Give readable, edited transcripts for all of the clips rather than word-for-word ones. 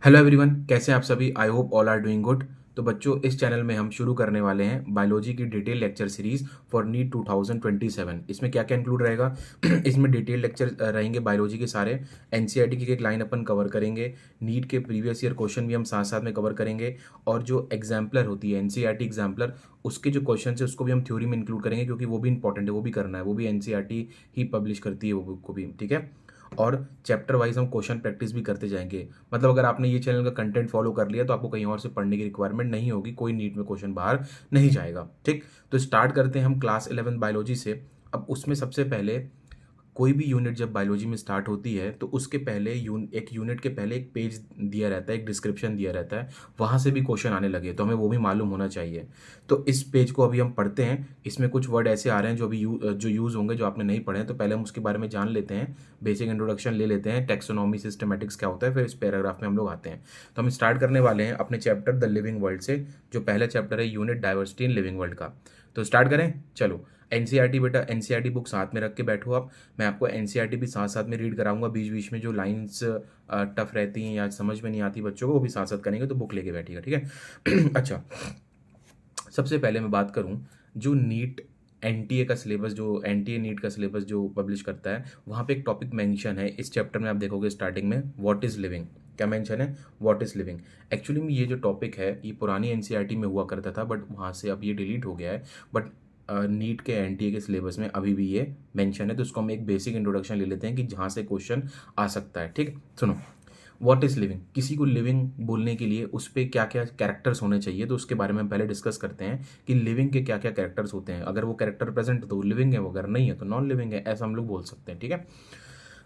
Hello everyone, कैसे हैं आप सभी। I hope all are doing good. तो बच्चों, इस चैनल में हम शुरू करने वाले हैं बायोलॉजी की detail lecture series for NEET 2027। इसमें क्या क्या इंक्लूड रहेगा इसमें डिटेल लेक्चर रहेंगे बायोलॉजी के सारे। एनसीईआरटी की एक लाइन अपन कवर करेंगे। नीट के प्रीवियस ईयर क्वेश्चन भी हम साथ साथ में कवर करेंगे। और जो एग्जाम्पलर होती है एनसीईआरटी एग्जाम्पलर, उसके जो क्वेश्चन है उसको भी हम थ्योरी में इंक्लूड करेंगे, क्योंकि वो भी इंपॉर्टेंट है, वो भी करना है। वो भी एनसीईआरटी ही पब्लिश करती है वो बुक को भी, ठीक है। और चैप्टर वाइज हम क्वेश्चन प्रैक्टिस भी करते जाएंगे। मतलब अगर आपने ये चैनल का कंटेंट फॉलो कर लिया तो आपको कहीं और से पढ़ने की रिक्वायरमेंट नहीं होगी, कोई नीट में क्वेश्चन बाहर नहीं जाएगा, ठीक। तो स्टार्ट करते हैं हम क्लास 11 बायोलॉजी से। अब उसमें सबसे पहले कोई भी यूनिट जब बायोलॉजी में स्टार्ट होती है तो उसके पहले एक यूनिट के पहले एक पेज दिया रहता है, एक डिस्क्रिप्शन दिया रहता है। वहाँ से भी क्वेश्चन आने लगे तो हमें वो भी मालूम होना चाहिए। तो इस पेज को अभी हम पढ़ते हैं। इसमें कुछ वर्ड ऐसे आ रहे हैं जो अभी जो यूज़ होंगे, जो आपने नहीं पढ़े हैं, तो पहले हम उसके बारे में जान लेते हैं। बेसिक इंट्रोडक्शन ले लेते हैं, टेक्सोनॉमी सिस्टमेटिक्स क्या होता है, फिर इस पैराग्राफ में हम लोग आते हैं। तो हम स्टार्ट करने वाले हैं अपने चैप्टर द लिविंग वर्ल्ड से, जो पहला चैप्टर है unit diversity in living world का। तो स्टार्ट करें, चलो। एनसीईआरटी बेटा, एनसीईआरटी बुक साथ में रख के बैठो आप। मैं आपको एनसीईआरटी भी साथ साथ में रीड कराऊंगा। बीच बीच में जो लाइंस टफ रहती हैं या समझ में नहीं आती बच्चों को, वो भी साथ साथ करेंगे, तो बुक लेके बैठिएगा, ठीक है। अच्छा, सबसे पहले मैं बात करूं, जो नीट एनटीए का सिलेबस, जो एनटीए नीट का सिलेबस जो पब्लिश करता है, वहाँ पे एक टॉपिक मेंशन है इस चैप्टर में। आप देखोगे स्टार्टिंग में, व्हाट इज़ लिविंग। क्या मेंशन है? What is living. एक्चुअली में ये जो टॉपिक है ये पुरानी एनसीईआरटी में हुआ करता था, बट वहाँ से अब ये डिलीट हो गया है। बट नीट के एनटीए के सिलेबस में अभी भी ये मेंशन है, तो इसको हम एक बेसिक इंट्रोडक्शन ले लेते हैं कि जहाँ से क्वेश्चन आ सकता है, ठीक। सुनो, व्हाट इज़ लिविंग। किसी को लिविंग बोलने के लिए उस पर क्या क्या कैरेक्टर्स होने चाहिए, तो उसके बारे में हम पहले डिस्कस करते हैं कि लिविंग के क्या क्या कैरेक्टर्स होते हैं। अगर वो कैरेक्टर प्रेजेंट है तो वो लिविंग है, वो अगर नहीं है तो नॉन लिविंग है, ऐसा हम लोग बोल सकते हैं, ठीक है।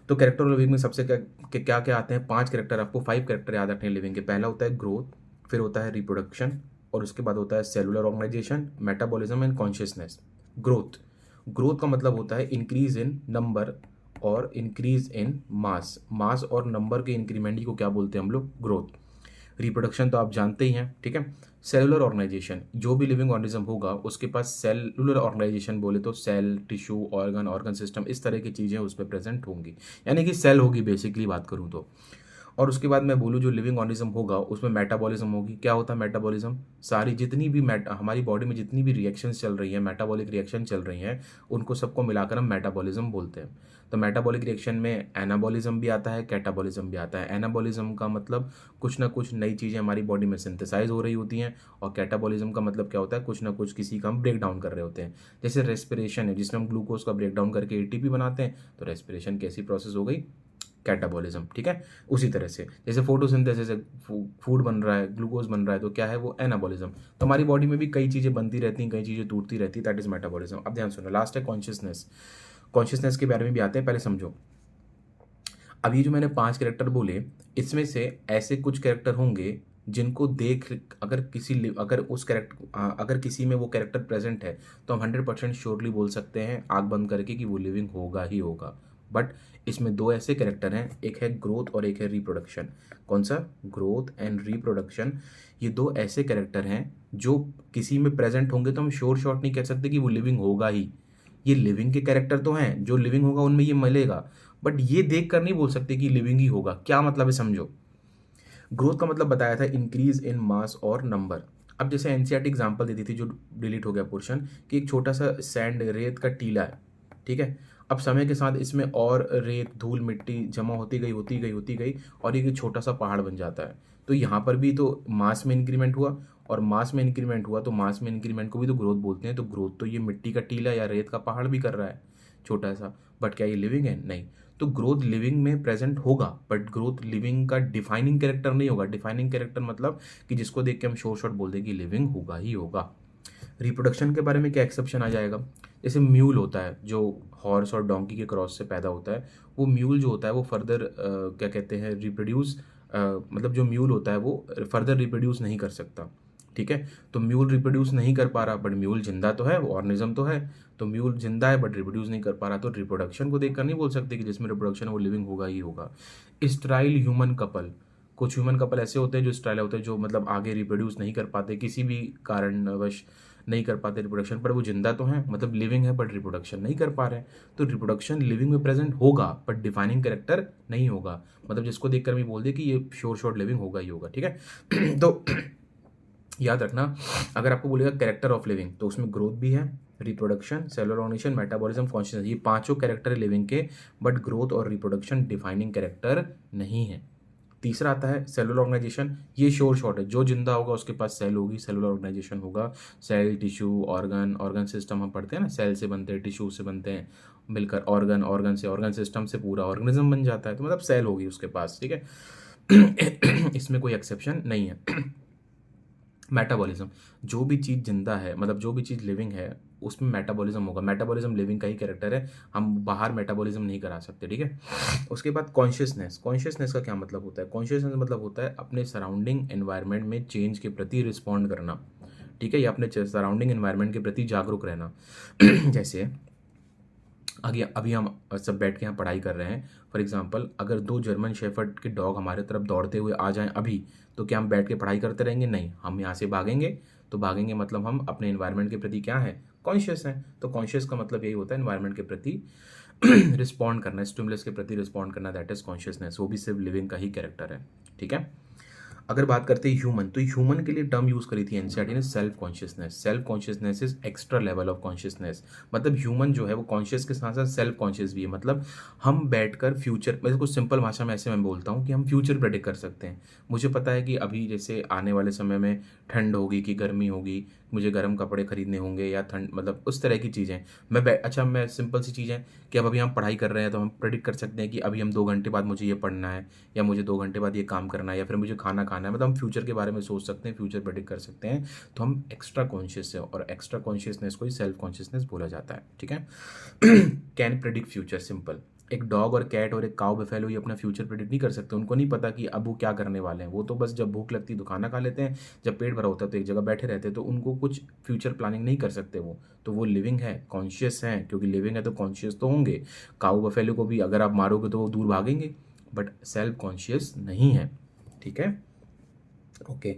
तो कैरेक्टर लिविंग में सबसे क्या क्या आते हैं? 5 कैरेक्टर, आपको 5 कैरेक्टर याद रखने हैं लिविंग के। पहला होता है ग्रोथ, फिर होता है रिप्रोडक्शन, और उसके बाद होता है cellular organisation, metabolism and consciousness. Growth, growth का मतलब होता है इंक्रीज इन नंबर और इंक्रीज इन मास। मास और नंबर के इंक्रीमेंट ही को क्या बोलते हैं हम लोग? ग्रोथ। रिप्रोडक्शन तो आप जानते ही हैं, ठीक है। सेलुलर ऑर्गेनाइजेशन, जो भी लिविंग ऑर्गेनिज्म होगा उसके पास सेलुलर ऑर्गेनाइजेशन बोले तो cell, tissue, organ, organ system, इस तरह की चीज़ें उस पर प्रेजेंट होंगी, यानी कि सेल होगी बेसिकली बात करूँ तो। और उसके बाद मैं बोलूँ जो लिविंग ऑर्गेनिज्म होगा उसमें मेटाबॉलिज्म होगी। क्या होता है मेटाबॉलिज्म? सारी जितनी भी हमारी बॉडी में जितनी भी रिएक्शंस चल रही हैं, मेटाबॉलिक रिएक्शन चल रही हैं, उनको सबको मिलाकर हम मेटाबॉलिज्म बोलते हैं। तो मेटाबॉलिक रिएक्शन में एनाबॉलिज्म भी आता है, कैटाबॉलिज्म भी आता है। एनाबॉलिज्म का मतलब कुछ ना कुछ नई चीज़ें हमारी बॉडी में सिंथेसाइज हो रही होती हैं, और कैटाबॉलिज्म का मतलब क्या होता है? कुछ ना कुछ किसी का हम ब्रेक डाउन कर रहे होते हैं। जैसे रेस्पिरेशन है, जिसमें हम ग्लूकोज का ब्रेक डाउन करके एटीपी बनाते हैं, तो रेस्पिरेशन कैसी प्रोसेस हो गई? कैटाबॉलिज्म, ठीक है। उसी तरह से जैसे फोटोसिंथेसिस से फूड बन रहा है, ग्लूकोज बन रहा है, तो क्या है वो? एनाबॉलिज्म। तो हमारी बॉडी में भी कई चीज़ें बनती रहती हैं, कई चीज़ें टूटती रहती है, दैट इज मेटाबॉलिज्म। अब ध्यान सुनो, लास्ट है कॉन्शियसनेस। कॉन्शियसनेस के बारे में भी आते हैं, पहले समझो। अब ये जो मैंने 5 कैरेक्टर बोले, इसमें से ऐसे कुछ कैरेक्टर होंगे जिनको देख, अगर किसी में वो कैरेक्टर प्रेजेंट है तो हम 100% श्योरली बोल सकते हैं आंख बंद करके कि वो लिविंग होगा ही होगा। बट इसमें 2 ऐसे कैरेक्टर हैं, एक है ग्रोथ और एक है रिप्रोडक्शन। कौन सा? Growth and reproduction. ये 2 ऐसे कैरेक्टर हैं जो किसी में प्रेजेंट होंगे तो हम श्योर शॉट नहीं कह सकते कि वो लिविंग होगा ही। ये लिविंग के कैरेक्टर तो हैं, जो लिविंग होगा उनमें ये मिलेगा, बट ये देख कर नहीं बोल सकते कि लिविंग ही होगा। क्या मतलब है समझो। ग्रोथ का मतलब बताया था इंक्रीज इन मास और नंबर। अब जैसे एनसीईआरटी एग्जांपल देती थी, जो डिलीट हो गया पोर्शन, कि एक छोटा सा सैंड, रेत का टीला है, ठीक है। अब समय के साथ इसमें और रेत, धूल, मिट्टी जमा होती गई और एक छोटा सा पहाड़ बन जाता है। तो यहाँ पर भी तो मास में इंक्रीमेंट हुआ, और मास में इंक्रीमेंट हुआ तो मास में इंक्रीमेंट को भी तो ग्रोथ बोलते हैं। तो ग्रोथ तो ये मिट्टी का टीला या रेत का पहाड़ भी कर रहा है, छोटा सा। बट क्या ये लिविंग है? नहीं। तो ग्रोथ लिविंग में प्रेजेंट होगा, बट ग्रोथ लिविंग का डिफाइनिंग कैरेक्टर नहीं होगा। डिफाइनिंग कैरेक्टर मतलब कि जिसको देख के हम शोर शॉट बोल दें कि लिविंग होगा ही होगा। रिप्रोडक्शन के बारे में क्या एक्सेप्शन आ जाएगा? जैसे म्यूल होता है जो हॉर्स और डोंकी के क्रॉस से पैदा होता है, वो म्यूल जो होता है वो फर्दर क्या कहते हैं, रिप्रोड्यूस, मतलब जो म्यूल होता है वो फर्दर रिप्रोड्यूस नहीं कर सकता, ठीक है। तो म्यूल रिप्रोड्यूस नहीं कर पा रहा, बट म्यूल जिंदा तो है, वो ऑर्गेनिज्म तो है। तो म्यूल जिंदा है बट रिप्रोड्यूस नहीं कर पा रहा, तो रिप्रोडक्शन को देखकर नहीं बोल सकते कि जिसमें रिप्रोडक्शन है वो लिविंग होगा ही होगा। स्टराइल ह्यूमन कपल, कुछ ह्यूमन कपल ऐसे होते हैं जो स्टाइल होते हैं, जो मतलब आगे रिप्रोड्यूस नहीं कर पाते किसी भी कारणवश, नहीं कर पाते रिप्रोडक्शन, पर वो जिंदा तो हैं, मतलब लिविंग है बट रिप्रोडक्शन नहीं कर पा रहे हैं। तो रिप्रोडक्शन लिविंग में प्रेजेंट होगा बट डिफाइनिंग कैरेक्टर नहीं होगा, मतलब जिसको देखकर मैं बोल दे कि ये श्योर शॉर्ट लिविंग होगा ही होगा, ठीक है। तो याद रखना, अगर आपको बोलेगा कैरेक्टर ऑफ लिविंग तो उसमें ग्रोथ भी है, reproduction, cellular organisation, metabolism, consciousness, ये पांचों कैरेक्टर है लिविंग के, बट ग्रोथ और रिप्रोडक्शन डिफाइनिंग कैरेक्टर नहीं है। तीसरा आता है सेलुलर ऑर्गेनाइजेशन, ये श्योर शॉर्ट है, जो जिंदा होगा उसके पास सेल होगी, सेलुलर ऑर्गेनाइजेशन होगा। Cell, tissue, organ, organ system हम पढ़ते हैं ना, सेल से बनते हैं, टिश्यू से बनते हैं, मिलकर ऑर्गन, ऑर्गन से, ऑर्गन सिस्टम से पूरा ऑर्गेनिज्म बन जाता है, तो मतलब सेल होगी उसके पास, ठीक है। इसमें कोई एक्सेप्शन नहीं है। मेटाबॉलिज्म, जो भी चीज़ जिंदा है, मतलब जो भी चीज़ लिविंग है उसमें मेटाबॉलिज्म होगा। मेटाबॉलिज्म लिविंग का ही कैरेक्टर है, हम बाहर मेटाबॉलिज्म नहीं करा सकते, ठीक है। उसके बाद कॉन्शियसनेस, कॉन्शियसनेस का क्या मतलब होता है? कॉन्शियसनेस मतलब होता है अपने सराउंडिंग एनवायरनमेंट में चेंज के प्रति रिस्पॉन्ड करना, ठीक है, या अपने सराउंडिंग एनवायरनमेंट के प्रति जागरूक रहना। जैसे आगे अभी हम सब बैठ के यहाँ पढ़ाई कर रहे हैं, फॉर एग्जांपल अगर दो जर्मन शेफर्ड के डॉग हमारे तरफ दौड़ते हुए आ जाएं अभी, तो क्या हम बैठ के पढ़ाई करते रहेंगे? नहीं, हम यहाँ से भागेंगे। तो भागेंगे मतलब हम अपने एनवायरनमेंट के प्रति क्या है? कॉन्शियस हैं। तो कॉन्शियस का मतलब यही होता है एनवायरनमेंट के प्रति रिस्पॉन्ड करना, स्टिमुलस के प्रति रिस्पॉन्ड करना, दैट इज कॉन्शियसनेस। वो भी सिर्फ लिविंग का ही कैरेक्टर है, ठीक है। अगर बात करते हैं ह्यूमन, तो ह्यूमन के लिए टर्म यूज करी थी एनसीईआरटी ने, self consciousness. Self consciousness is extra level of consciousness, मतलब ह्यूमन जो है वो कॉन्शियस के साथ साथ सेल्फ कॉन्शियस भी है। मतलब हम बैठकर फ्यूचर, मैं कुछ सिंपल भाषा में ऐसे मैं बोलता हूँ कि हम फ्यूचर प्रेडिक्ट कर सकते हैं। मुझे पता है कि अभी जैसे आने वाले समय में ठंड होगी कि गर्मी होगी, मुझे गर्म कपड़े खरीदने होंगे या ठंड, मतलब उस तरह की चीज़ें अच्छा, मैं सिंपल सी चीज़ें कि अब अभी हम पढ़ाई कर रहे हैं तो हम प्रेडिक्ट कर सकते हैं कि अभी हम 2 घंटे बाद मुझे ये पढ़ना है, या मुझे 2 घंटे बाद ये काम करना है, या फिर मुझे खाना खाना है। मतलब हम फ्यूचर के बारे में सोच सकते हैं, फ्यूचर प्रेडिक्ट कर सकते हैं। तो हम एक्स्ट्रा कॉन्शियस है, और एक्स्ट्रा कॉन्शियसनेस को ही सेल्फ कॉन्शियसनेस बोला जाता है, ठीक है। Can predict future, simple. एक डॉग और कैट और एक काऊ बफेलो ये अपना फ्यूचर प्रेडिक्ट नहीं कर सकते, उनको नहीं पता कि अब वो क्या करने वाले हैं। वो तो बस जब भूख लगती है तो खाना खा लेते हैं, जब पेट भरा होता है तो एक जगह बैठे रहते हैं, तो उनको कुछ फ्यूचर प्लानिंग नहीं कर सकते वो। तो वो लिविंग है, कॉन्शियस हैं, क्योंकि लिविंग है तो कॉन्शियस तो होंगे। काऊ बफेलो को भी अगर आप मारोगे तो वो दूर भागेंगे, बट सेल्फ कॉन्शियस नहीं है, ठीक है, ओके।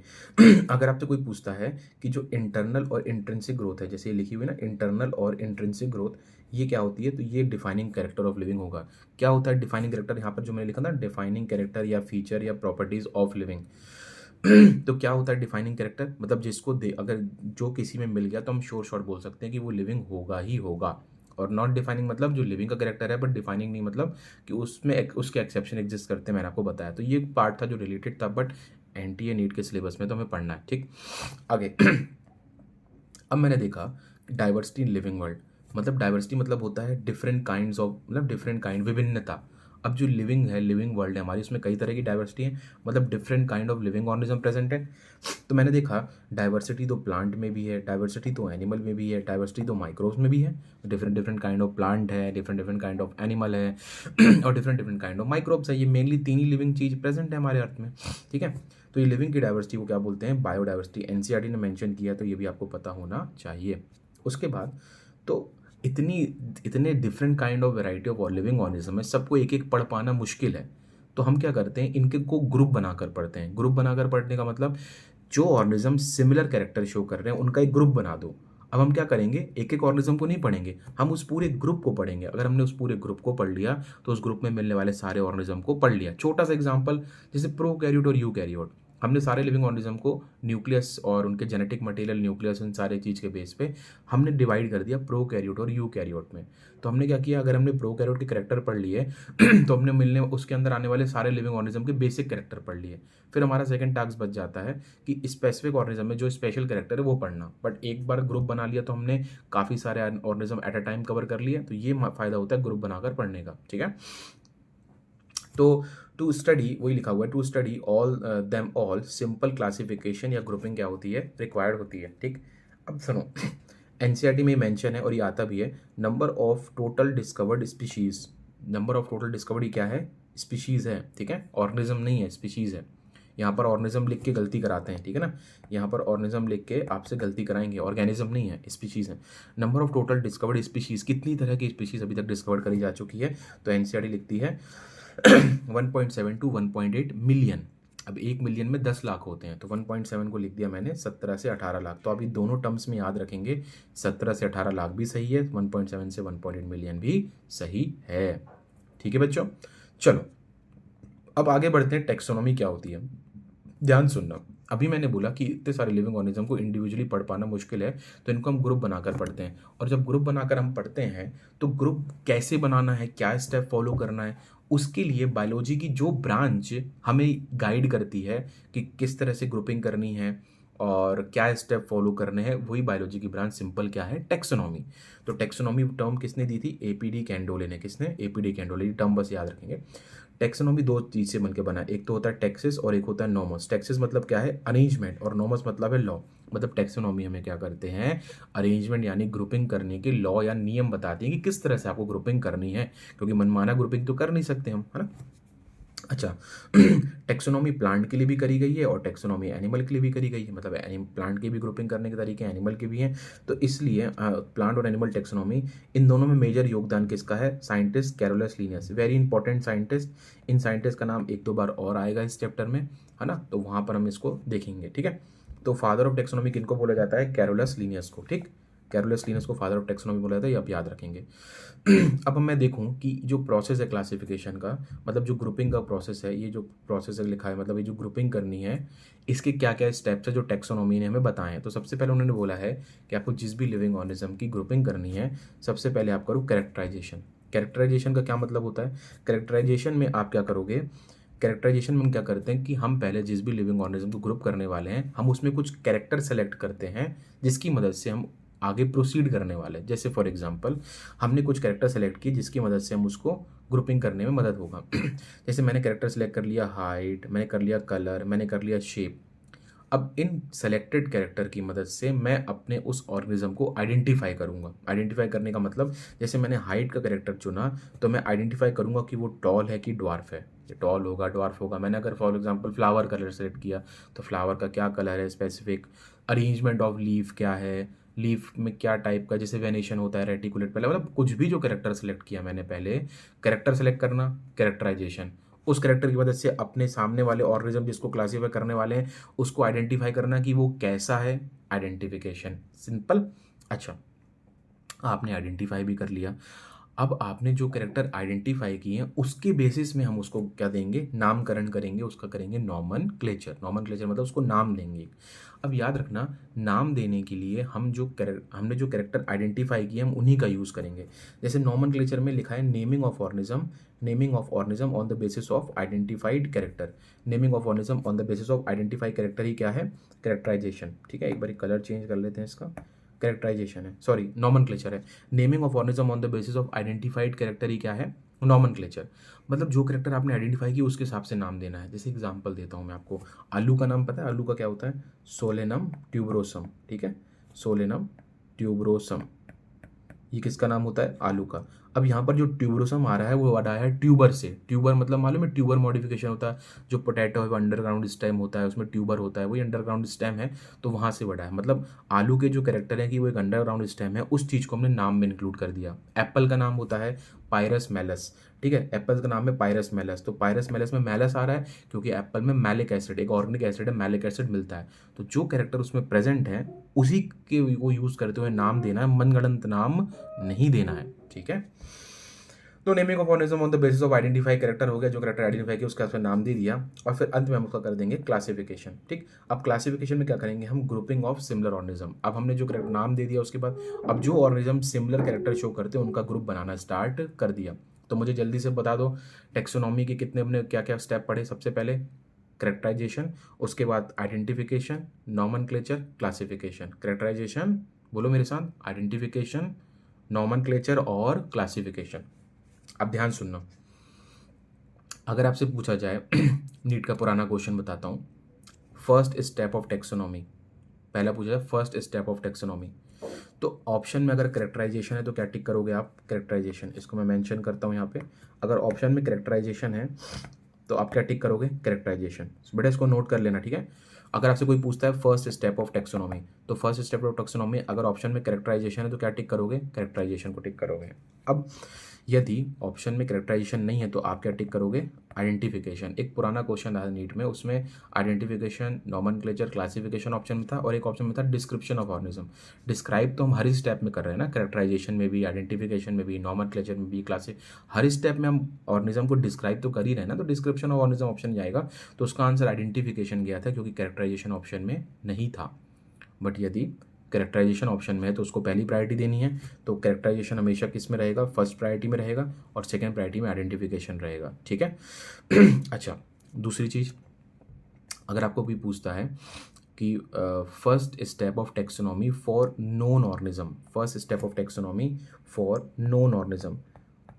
अगर आपसे कोई पूछता है कि जो इंटरनल और इंट्रिंसिक ग्रोथ है, जैसे ये लिखी हुई ना इंटरनल और इंट्रिंसिक ग्रोथ, ये क्या होती है? तो ये डिफाइनिंग कैरेक्टर ऑफ लिविंग होगा। क्या होता है डिफाइनिंग कैरेक्टर? यहाँ पर जो मैंने लिखा था डिफाइनिंग कैरेक्टर या फीचर या प्रॉपर्टीज ऑफ लिविंग। तो क्या होता है डिफाइनिंग कैरेक्टर? मतलब जिसको दे, अगर जो किसी में मिल गया तो हम श्योर शॉर्ट बोल सकते हैं कि वो लिविंग होगा ही होगा। और नॉट डिफाइनिंग मतलब जो लिविंग का कैरेक्टर है बट डिफाइनिंग नहीं, मतलब कि उसमें उसके एक्सेप्शन एग्जिस्ट करते हैं, मैंने आपको बताया। तो ये पार्ट था जो रिलेटेड था, बट एनटीए नीट के सिलेबस में तो हमें पढ़ना है, ठीक। आगे अब मैंने देखा डाइवर्सिटी इन लिविंग वर्ल्ड, मतलब डाइवर्सिटी मतलब होता है डिफरेंट काइंड्स ऑफ, मतलब डिफरेंट काइंड, विभिन्नता। अब जो लिविंग है, लिविंग वर्ल्ड है हमारी, उसमें कई तरह की डाइवर्सिटी है, मतलब different kind of living organism present है। तो मैंने देखा डाइवर्सिटी तो प्लांट में भी है, डाइवर्सिटी तो एनिमल में भी है, डाइवर्सिटी तो माइक्रोब्स में भी है। Different different kind of plant है, different different kind of animal है, और different different kind of microbes है। ये मेनली 3 ही लिविंग चीज प्रेजेंट है हमारे अर्थ में, ठीक है। तो ये लिविंग की डाइवर्सिटी को क्या बोलते हैं? बायोडाइवर्सिटी। एनसीईआरटी ने मेंशन किया, तो ये भी आपको पता होना चाहिए। उसके बाद तो इतनी इतने different kind of variety of living organism है, सबको एक एक पढ़ पाना मुश्किल है। तो हम क्या करते हैं, इनके को ग्रुप बनाकर पढ़ते हैं। ग्रुप बनाकर पढ़ने का मतलब जो ऑर्गेनिज्म सिमिलर कैरेक्टर शो कर रहे हैं उनका एक ग्रुप बना दो। अब हम क्या करेंगे, एक एक ऑर्गेनिज्म को नहीं पढ़ेंगे, हम उस पूरे ग्रुप को पढ़ेंगे। अगर हमने उस पूरे ग्रुप को पढ़ लिया तो उस ग्रुप में मिलने वाले सारे ऑर्गेनिज्म को पढ़ लिया। छोटा सा एग्जांपल, जैसे प्रोकैरियोट और यूकैरियोट, हमने सारे लिविंग ऑर्गेनिज्म को न्यूक्लियस और उनके जेनेटिक मटेरियल, न्यूक्लियस, इन सारे चीज़ के बेस पे हमने डिवाइड कर दिया प्रोकैरियोट और यूकैरियोट में। तो हमने क्या किया, अगर हमने प्रोकैरियोट के कैरेक्टर पढ़ लिए तो हमने मिलने उसके अंदर आने वाले सारे लिविंग ऑर्गेनिज्म के बेसिक कैरेक्टर पढ़ लिए। फिर हमारा सेकंड टास्क बच जाता है कि स्पेसिफिक ऑर्गेनिज्म में जो स्पेशल कैरेक्टर है वो पढ़ना। बट एक बार ग्रुप बना लिया तो हमने काफ़ी सारे organism at a time cover कर लिए। तो ये फायदा होता है ग्रुप बनाकर पढ़ने का, ठीक है। तो टू स्टडी, वही लिखा हुआ है, to study all them all, simple classification या ग्रुपिंग क्या होती है, रिक्वायर्ड होती है, ठीक। अब सुनो, एनसीईआरटी में मेंशन है और ये आता भी है, number of total discovered species. Number of total discovered क्या है? स्पीशीज है, ठीक है, ऑर्गेनिज्म नहीं है, स्पीशीज है। यहाँ पर ऑर्गेनिज्म लिख के गलती कराते हैं, ठीक है ना, यहाँ पर ऑर्गेनिज्म लिख के आपसे गलती कराएंगे, ऑर्गेनिज्म नहीं है, स्पीशीज है। Number of total discovered species, कितनी तरह की स्पीशीज अभी तक डिस्कवर करी जा चुकी है? तो एनसीईआरटी लिखती है 1.7 to 1.8 मिलियन। अब 1 मिलियन में 10 लाख होते हैं, तो 1.7 को लिख दिया मैंने 17 से 18 लाख। तो आप ये दोनों टर्म्स में याद रखेंगे, 17 से 18 लाख भी सही है, 1.7 से 1.8 मिलियन भी सही है। ठीक है बच्चों, चलो अब आगे बढ़ते हैं। टेक्सोनॉमी क्या होती है, ध्यान सुनना। अभी मैंने बोला कि इतने सारे लिविंग ऑर्गेनिज्म को इंडिविजुअली पढ़ पाना मुश्किल है, तो इनको हम ग्रुप बनाकर पढ़ते हैं। और जब ग्रुप बनाकर हम पढ़ते हैं तो ग्रुप कैसे बनाना है, क्या स्टेप फॉलो करना है, उसके लिए बायोलॉजी की जो ब्रांच हमें गाइड करती है कि किस तरह से ग्रुपिंग करनी है और क्या स्टेप फॉलो करने हैं, वही बायोलॉजी की ब्रांच सिंपल क्या है, टेक्सोनॉमी। तो टेक्सोनॉमी टर्म किसने दी थी, एपीडी कैंडोले ने। किसने, एपीडी कैंडोले। टर्म बस याद रखेंगे। टेक्सोनॉमी दो चीज से बनकर बना है, एक तो होता है टेक्सिस और एक होता है नॉमस। टेक्सिस मतलब क्या है, अरेंजमेंट, और नॉमस मतलब है लॉ। मतलब टेक्सोनॉमी हमें क्या करते हैं, अरेंजमेंट यानी ग्रुपिंग करने के लॉ या नियम बताती हैं कि किस तरह से आपको ग्रुपिंग करनी है, क्योंकि मनमाना ग्रुपिंग तो कर नहीं सकते हम, है ना। अच्छा, टेक्सोनॉमी प्लांट के लिए भी करी गई है और टेक्सोनॉमी एनिमल के लिए भी करी गई है। मतलब प्लांट की भी ग्रुपिंग करने के तरीके एनिमल के भी हैं। तो इसलिए प्लांट और एनिमल टेक्सोनॉमी, इन दोनों में मेजर योगदान किसका है, scientist Carolus Linnaeus, very important scientist. इन साइंटिस्ट का नाम एक दो बार और आएगा इस चैप्टर में, है ना, तो वहाँ पर हम इसको देखेंगे। ठीक है, तो फादर ऑफ टेक्सोनॉमी किनको बोला जाता है, कैरोलस लिनियस को। ठीक, कैरोलस लिनस को फादर ऑफ टेक्सोनॉमी बोला जाता है, ये आप याद रखेंगे। अब मैं देखूं कि जो प्रोसेस है क्लासिफिकेशन का, मतलब जो ग्रुपिंग का प्रोसेस है, ये जो प्रोसेस है लिखा है, मतलब ये जो ग्रुपिंग करनी है, इसके क्या क्या स्टेप्स है जो टेक्सोनॉमी ने हमें बताए हैं। तो सबसे पहले उन्होंने बोला है कि आपको जिस भी लिविंग ऑर्गेनिज्म की ग्रुपिंग करनी है, सबसे पहले आप करो कैरेक्टराइजेशन। कैरेक्टराइजेशन का क्या मतलब होता है, कैरेक्टराइजेशन में आप क्या करोगे, कैरेक्टराइजेशन में हम क्या करते हैं कि हम पहले जिस भी लिविंग ऑर्गेनिज्म को ग्रुप करने वाले हैं, हम उसमें कुछ कैरेक्टर सेलेक्ट करते हैं जिसकी मदद से हम आगे प्रोसीड करने वाले हैं। जैसे फॉर एग्जांपल हमने कुछ कैरेक्टर सेलेक्ट किए जिसकी मदद से हम उसको ग्रुपिंग करने में मदद होगा। जैसे मैंने कैरेक्टर सेलेक्ट कर लिया हाइट, मैंने कर लिया कलर, मैंने कर लिया शेप। अब इन सेलेक्टेड कैरेक्टर की मदद से मैं अपने उस ऑर्गेनिज्म को आइडेंटिफाई करूंगा। आइडेंटिफाई करने का मतलब, जैसे मैंने हाइट का कैरेक्टर चुना तो मैं आइडेंटिफाई करूंगा कि वो टॉल है कि ड्वार्फ है। ये टॉल होगा, ड्वार्फ होगा। मैंने अगर for example flower colour select किया तो फ्लावर का क्या कलर है स्पेसिफिक, अरेंजमेंट ऑफ लीफ क्या है, लीफ में क्या टाइप का, जैसे वेनेशन होता है, रेटिकुलेट, पहले मतलब कुछ भी जो कैरेक्टर सेलेक्ट किया मैंने, पहले कैरेक्टर सेलेक्ट करना, कैरेक्टराइजेशन, उस कैरेक्टर की मदद से अपने सामने वाले ऑर्गेनिज्म जिसको क्लासीफाई करने वाले हैं उसको आइडेंटिफाई करना कि वो कैसा है, आइडेंटिफिकेशन, सिंपल। अच्छा, आपने आइडेंटिफाई भी कर लिया। अब आपने जो कैरेक्टर आइडेंटिफाई किए हैं उसके बेसिस में हम उसको क्या देंगे, नामकरण करेंगे, उसका करेंगे नॉमनक्लेचर। नॉमनक्लेचर मतलब उसको नाम देंगे। अब याद रखना, नाम देने के लिए हमने जो कैरेक्टर आइडेंटिफाई किए हम उन्हीं का यूज़ करेंगे। जैसे नॉमनक्लेचर में लिखा है naming of organism, naming of organism on the basis of identified character. Naming of organism on the basis of identified character ही क्या है, कैरेक्टराइजेशन। ठीक है, एक बार कलर चेंज कर लेते हैं इसका, कैरेक्टराइजेशन है, सॉरी नॉमनक्लेचर है। Naming of organism on the basis of identified character ही क्या है, नॉमनक्लेचर। मतलब जो कैरेक्टर आपने आइडेंटिफाई किया उसके हिसाब से नाम देना है। जैसे एग्जांपल देता हूँ मैं आपको, आलू का नाम पता है, आलू का क्या होता है, सोलेनम ट्यूबरोसम। ठीक है, सोलेनम ट्यूबरोसम, ये किसका नाम होता है, आलू का। अब यहाँ पर जो ट्यूबरोसम आ रहा है वो आ रहा है ट्यूबर से। ट्यूबर मतलब मालूम है, ट्यूबर मॉडिफिकेशन होता है, जो पोटैटो है अंडरग्राउंड स्टेम होता है, उसमें ट्यूबर होता है, वही अंडरग्राउंड स्टेम है, तो वहाँ से बढ़ा है। मतलब आलू के जो कैरेक्टर है कि वो एक अंडरग्राउंड स्टेम है, उस चीज़ को हमने नाम में इंक्लूड कर दिया। एप्पल का नाम होता है पायरस मेलस। ठीक है, एप्पल का नाम है पायरस मेलस, तो पायरस मेलस में मेलस आ रहा है क्योंकि एप्पल में मैलिक एसिड, एक ऑर्गेनिक एसिड है, मैलिक एसिड मिलता है। तो जो कैरेक्टर उसमें प्रेजेंट है उसी के वो यूज़ करते हुए नाम देना है, मनगढ़ंत नाम नहीं देना है। ठीक है, तो naming of organism on the basis of identify character हो गया, जो कैरेक्टर आइडेंटिफाई किया उसका नाम दे दिया, और फिर अंत में हम उसका कर देंगे क्लासिफिकेशन। ठीक, अब क्लासिफिकेशन में क्या करेंगे हम, ग्रुपिंग ऑफ सिमिलर ऑर्गेनिज्म। अब हमने जो कैरेक्टर नाम दे दिया उसके बाद अब जो ऑर्गेनिज्म सिमिलर कैरेक्टर शो करते हैं उनका ग्रुप बनाना स्टार्ट कर दिया। तो मुझे जल्दी से बता दो टेक्सोनॉमी के कितने हमने क्या क्या स्टेप पढ़े। सबसे पहले कैरेक्टराइजेशन, उसके बाद आइडेंटिफिकेशन, नॉमनक्लेचर, क्लासिफिकेशन। कैरेक्टराइजेशन बोलो मेरे साथ, आइडेंटिफिकेशन, नॉमनक्लेचर और क्लासिफिकेशन। अब ध्यान सुनना, अगर आपसे पूछा जाए नीट का पुराना क्वेश्चन बताता हूँ, फर्स्ट स्टेप ऑफ टेक्सोनॉमी, पहला पूछा जाए फर्स्ट स्टेप ऑफ टेक्सोनॉमी, तो ऑप्शन में अगर कैरेक्टराइजेशन है तो क्या टिक करोगे आप, कैरेक्टराइजेशन। इसको मैं मेंशन करता हूँ यहाँ पे, अगर ऑप्शन में कैरेक्टराइजेशन है तो आप क्या टिक करोगे, कैरेक्टराइजेशन। बेटा इसको नोट कर लेना, ठीक है। अगर आपसे कोई पूछता है फर्स्ट स्टेप ऑफ टेक्सोनॉमी, तो फर्स्ट स्टेप ऑफ टेक्सोनॉमी अगर ऑप्शन में कैरेक्टराइजेशन है तो क्या टिक करोगे, कैरेक्टराइजेशन को टिक करोगे। अब यदि ऑप्शन में कैरेक्टराइजेशन नहीं है तो आप क्या टिक करोगे, आइडेंटिफिकेशन। एक पुराना क्वेश्चन था नीट में, उसमें आइडेंटिफिकेशन, नॉमेनक्लेचर, क्लासिफिकेशन ऑप्शन में था और एक ऑप्शन में था डिस्क्रिप्शन ऑफ ऑर्गेनिज्म। डिस्क्राइब तो हम हर स्टेप में कर रहे हैं ना, कैरेक्टराइजेशन में भी, आइडेंटिफिकेशन में भी, नॉमेनक्लेचर में भी, क्लासिक, हर स्टेप में हम ऑर्गेनिज्म को डिस्क्राइब तो कर ही रहे हैं ना, तो डिस्क्रिप्शन ऑफ ऑर्गेनिज्म ऑप्शन जाएगा। तो उसका आंसर आइडेंटिफिकेशन गया था क्योंकि कैरेक्टराइजेशन ऑप्शन में नहीं था। बट यदि कैरेक्टराइजेशन ऑप्शन में है तो उसको पहली प्रायोरिटी देनी है, तो कैरेक्टराइजेशन हमेशा किस में रहेगा, फर्स्ट प्रायोरिटी में रहेगा, और सेकंड प्रायोरिटी में आइडेंटिफिकेशन रहेगा, ठीक है। अच्छा, दूसरी चीज़, अगर आपको कोई पूछता है कि first step of taxonomy for non organism, first step of taxonomy for non organism,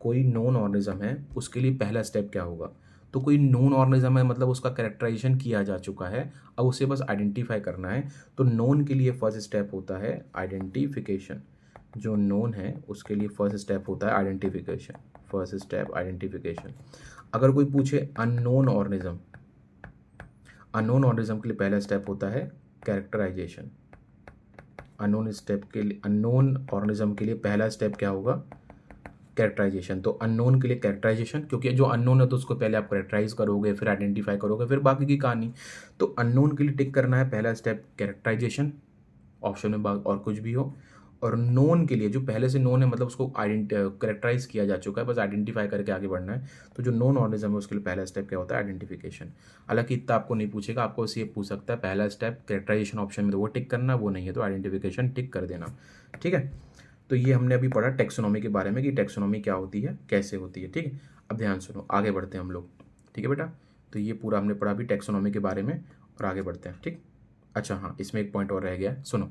कोई नॉन ऑर्गेनिज्म है उसके लिए पहला स्टेप क्या होगा, तो कोई नॉन ऑर्गेनिज्म है मतलब उसका कैरेक्टराइजेशन किया जा चुका है, अब उसे बस आइडेंटिफाई करना है। तो नॉन के लिए फर्स्ट स्टेप होता है आइडेंटिफिकेशन, जो नॉन है उसके लिए फर्स्ट स्टेप होता है आइडेंटिफिकेशन, फर्स्ट स्टेप आइडेंटिफिकेशन। अगर कोई पूछे अननोन ऑर्गेनिज्म, अननोन ऑर्गेनिज्म के लिए पहला स्टेप होता है कैरेक्टराइजेशन। अननोन स्टेप के लिए, अननोन ऑर्गेनिज्म के लिए पहला स्टेप क्या होगा, कैरेक्टराइजेशन। तो अननोन के लिए कैरेक्टराइजेशन, क्योंकि जो अननोन है तो उसको पहले आप कैरेक्टराइज करोगे, फिर आइडेंटिफाई करोगे, फिर बाकी की कहानी। तो अननोन के लिए टिक करना है पहला स्टेप कैरेक्टराइजेशन, ऑप्शन में और कुछ भी हो। और नोन के लिए, जो पहले से नोन है मतलब उसको कैरेक्टराइज किया जा चुका है, बस आइडेंटिफाई करके आगे बढ़ना है। तो जो नॉन ऑर्गेनिज्म है उसके लिए पहला स्टेप क्या होता है, आइडेंटिफिकेशन। हालांकि इतना आपको नहीं पूछेगा, आपको बस ये पूछ सकता है पहला स्टेप कैरेक्टराइजेशन ऑप्शन में तो वो टिक करना, वो नहीं है तो आइडेंटिफिकेशन टिक कर देना, ठीक है। तो ये हमने अभी पढ़ा टेक्सोनॉमी के बारे में कि टेक्सोनॉमी क्या होती है, कैसे होती है, ठीक है। अब ध्यान सुनो, आगे बढ़ते हैं हम लोग, ठीक है बेटा। तो ये पूरा हमने पढ़ा अभी टेक्सोनॉमी के बारे में, और आगे बढ़ते हैं, ठीक। अच्छा हाँ, इसमें एक पॉइंट और रह गया, सुनो।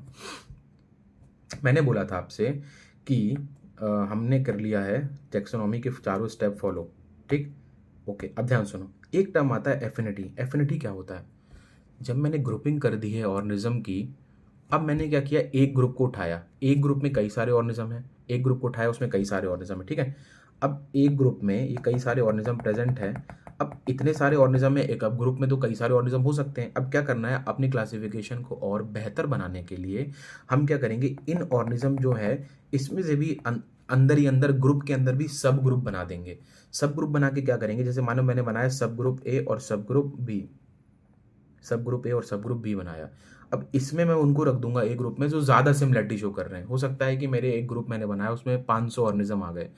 मैंने बोला था आपसे कि हमने कर लिया है टेक्सोनॉमी के चारों स्टेप फॉलो, ठीक। ओके, अब ध्यान सुनो, एक टर्म आता है एफिनिटी। एफिनिटी क्या होता है, जब मैंने ग्रुपिंग कर दी है ऑर्गेनिज्म की, अब मैंने क्या किया, एक ग्रुप को उठाया, एक ग्रुप में कई सारे ऑर्गेनिज्म हैं, एक ग्रुप को उठाया उसमें कई सारे ऑर्गेनिज्म हैं, ठीक है। अब एक ग्रुप में ये कई सारे ऑर्गेनिज्म प्रेजेंट है, अब इतने सारे ऑर्गेनिज्म में, एक अब ग्रुप में तो कई सारे ऑर्गेनिज्म हो सकते हैं। अब क्या करना है, अपनी क्लासिफिकेशन को और बेहतर बनाने के लिए हम क्या करेंगे, इन ऑर्गेनिज्म जो है इसमें से भी अंदर ही अंदर, ग्रुप के अंदर भी सब ग्रुप बना देंगे। सब ग्रुप बना के क्या करेंगे, जैसे मानो मैंने बनाया सब ग्रुप ए और सब ग्रुप बी, सब ग्रुप ए और सब ग्रुप बी बनाया। अब इसमें मैं उनको रख दूंगा एक ग्रुप में जो ज़्यादा सिमिलरिटी शो कर रहे हैं। हो सकता है कि मेरे एक ग्रुप मैंने बनाया उसमें 500 ऑर्गेनिज्म आ गए।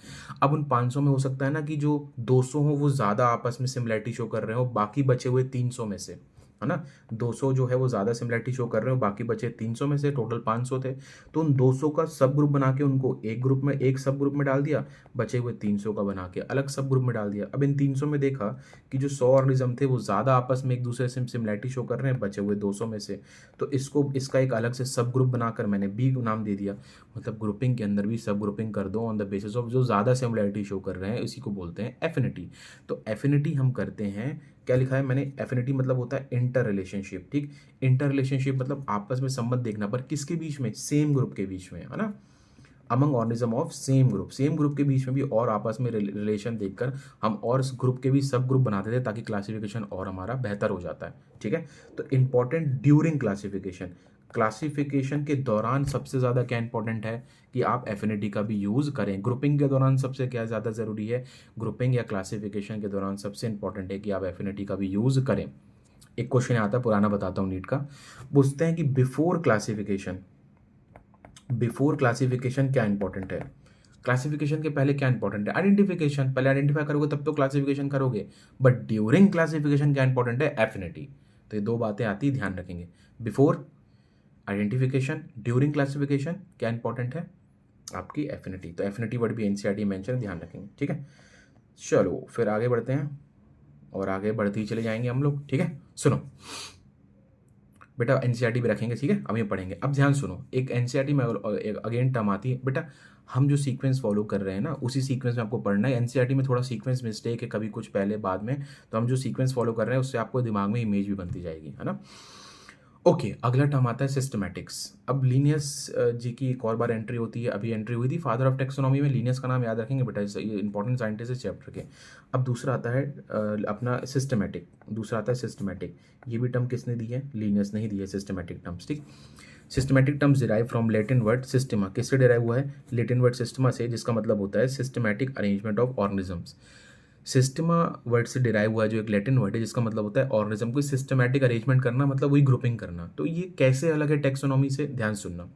अब उन 500 में हो सकता है ना कि जो 200 हो वो ज़्यादा आपस में सिमिलरिटी शो कर रहे हो, बाकी बचे हुए 300 में से, है ना, 200 जो है वो ज़्यादा सिमिलरिटी शो कर रहे हो, बाकी बचे 300 में से, टोटल 500 थे। तो उन 200 का सब ग्रुप बना के उनको एक ग्रुप में, एक सब ग्रुप में डाल दिया, बचे हुए 300 का बना के अलग सब ग्रुप में डाल दिया। अब इन 300 में देखा कि जो 100 ऑर्गेनिज्म थे वो ज़्यादा आपस में एक दूसरे से सिमिलरिटी शो कर रहे हैं बचे हुए 200 में से, तो इसको, इसका एक अलग से सब ग्रुप बनाकर मैंने बी नाम दे दिया। मतलब ग्रुपिंग के अंदर भी सब ग्रुपिंग कर दो ऑन द बेसिस ऑफ जो ज़्यादा सिमिलरिटी शो कर रहे हैं, इसी को बोलते हैं एफिनिटी। तो एफिनिटी हम करते हैं, क्या लिखा है मैंने, एफिनिटी मतलब होता है इंटर रिलेशनशिप, ठीक। इंटर रिलेशनशिप मतलब आपस में संबंध देखना, पर किसके बीच में, सेम ग्रुप के बीच में, है ना, among organism of same group, same group के बीच में भी और आपस में रिलेशन देखकर हम और इस ग्रुप के भी सब ग्रुप बनाते थे ताकि क्लासिफिकेशन और हमारा बेहतर हो जाता है, ठीक है। तो इंपॉर्टेंट ड्यूरिंग क्लासिफिकेशन, क्लासिफिकेशन के दौरान सबसे ज़्यादा क्या इंपॉर्टेंट है कि आप एफिनिटी का भी यूज़ करें। ग्रुपिंग के दौरान सबसे क्या ज़्यादा ज़रूरी है, ग्रुपिंग या क्लासिफिकेशन के दौरान सबसे इंपॉर्टेंट है कि आप एफिनिटी का भी यूज़ करें। एक क्वेश्चन आता है, पुराना बताता हूँ नीट का, पूछते हैं कि बिफोर क्लासिफिकेशन, बिफोर क्लासिफिकेशन क्या इंपॉर्टेंट है, क्लासिफिकेशन के पहले क्या इंपॉर्टेंट है, आइडेंटिफिकेशन। पहले आइडेंटिफाई करोगे तब तो क्लासिफिकेशन करोगे, बट ड्यूरिंग क्लासिफिकेशन क्या इंपॉर्टेंट है, एफिनिटी। तो ये दो बातें आती, ध्यान रखेंगे, बिफोर आइडेंटिफिकेशन, ड्यूरिंग क्लासिफिकेशन क्या इंपॉर्टेंट है, आपकी एफिनिटी। तो एफिनिटी वर्ड भी एनसीईआरटी मेंशन, ध्यान रखेंगे, ठीक है। चलो फिर आगे बढ़ते हैं, और आगे बढ़ते ही चले जाएंगे हम लोग, ठीक है। सुनो बेटा, एनसीईआरटी भी रखेंगे, ठीक है, अब ये पढ़ेंगे। अब ध्यान सुनो, एक एनसीईआरटी में अगेन टर्म आती है बेटा, हम जो सीक्वेंस फॉलो कर रहे हैं ना उसी सीक्वेंस में आपको पढ़ना है। एनसीईआरटी में थोड़ा सीक्वेंस मिस्टेक है, कभी कुछ पहले बाद में, तो हम जो सीक्वेंस फॉलो कर रहे हैं उससे आपको दिमाग में इमेज भी बनती जाएगी, है ना। ओके, अगला टर्म आता है सिस्टमैटिक्स। अब लीनियस जी की एक और बार एंट्री होती है, अभी एंट्री हुई थी फादर ऑफ टेक्सोनॉमी में, लीनियस का नाम याद रखेंगे बेटा, ये इंपॉर्टेंट साइंटिस्ट है चैप्टर के। अब दूसरा आता है अपना सिस्टमैटिक, दूसरा आता है सिस्टमैटिक। ये भी टर्म किसने दी है, लीनियस नहीं दी है, सिस्टमैटिक टर्म्स, ठीक। Systematic terms derive from Latin word Systema, किससे डिराइव हुआ है? लैटिन वर्ड सिस्टमा से, जिसका मतलब होता है systematic arrangement of organisms. Systema word से डिराइव हुआ है, जो एक लैटिन वर्ड है जिसका मतलब होता है ऑर्गेनिज्म को सिस्टमैटिक अरेंजमेंट करना, मतलब वही ग्रुपिंग करना। तो ये कैसे अलग है टेक्सोनॉमी से, ध्यान सुनना।